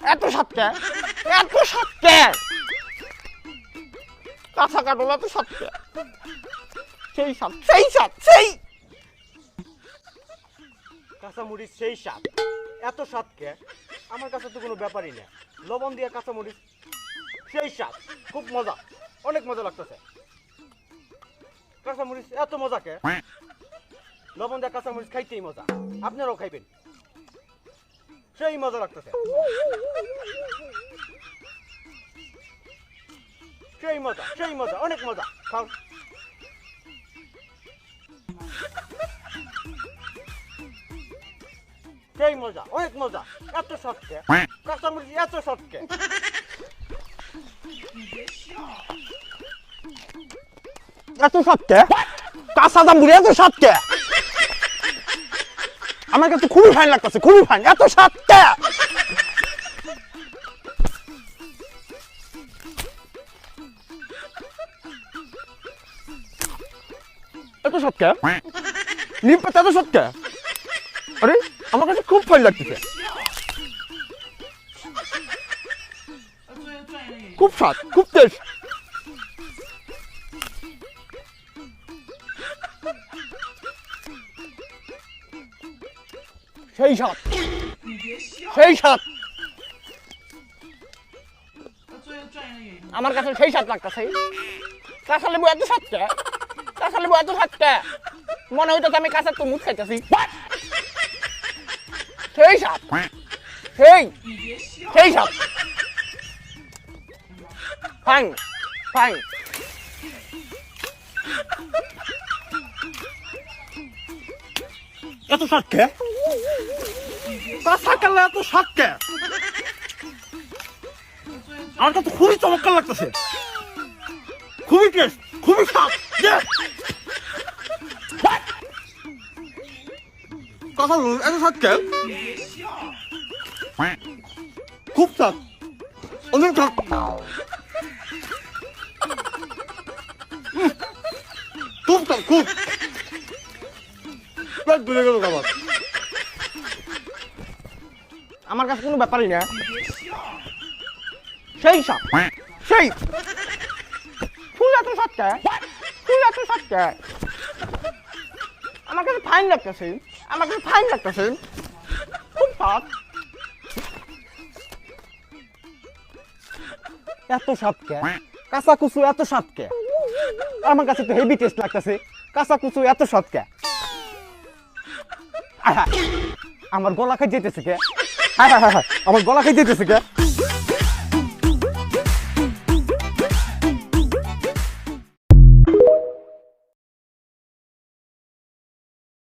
এত সাতটা এত সাতটা কাঁচা কাটল এত সাতটা সেই সাত সেই সাত সেই কাঁচামরিচ সেই স্বাদ এত স্বাদকে আমার কাছে তো কোনো ব্যাপারই না লবণ দিয়ে কাঁচামরিচ সেই স্বাদ খুব মজা অনেক মজা লাগতেছে কাঁচামরিচ এত মজাকে লবণ দিয়ে কাঁচামরিচ খাইতেই মজা আপনারাও খাইবেন সেই মজা লাগতেছে সেই মজা অনেক মজা খাও সেই মজা অনেক মজা এত সৎকে কাঁচামরিচ এত সৎকে এত সাতটা কাঁচা দাম বুড়ি এত সাতটা আমার কাছে খুবই ফাইন লাগতেছে খুবই ফাইন এত সাতটা এত সাতটা নিম পাতা এত সাতটা আরে আমার কাছে খুব ফাইন লাগতেছে খুব স্বাদ খুব টেস্ট সেই স্বাদ সেই স্বাদ আমার কাছে সেই স্বাদ লাগতেছে কাঁচা লেবু এত সাতটা কাঁচা লেবু এত সাতটা মনে হইতেছে আমি কাঁচা তরমুজ খাইতেছি সেই স্বাদ সেই সেই স্বাদ ফাইন ফাইন এত সাতকে কাঁচা কালে এত সাতকে আমার কাছে খুবই চমৎকার লাগতেছে খুবই টেস্ট খুবই স্বাদ কাঁচা এত সাতকে খুব স্বাদ অনেক স্বাদ খুব স্বাদ খুব পেট ভরে গেল আমার কাছে কোনো ব্যাপারই না সেই সব সেই ফুল এত সাতটা ফুল এত সাতটা আমার কাছে ফাইন লাগতেছে আমার কাছে ফাইন লাগতেছে খুব স্বাদ এত সাতকে কাঁচা কুচু এত সাতকে আমার কাছে তো হেভি টেস্ট লাগতেছে কাঁচা কুচু এত সাতকে আমার গলা খাই যেতেছে কে আমার গলা খাই যেতেছে কে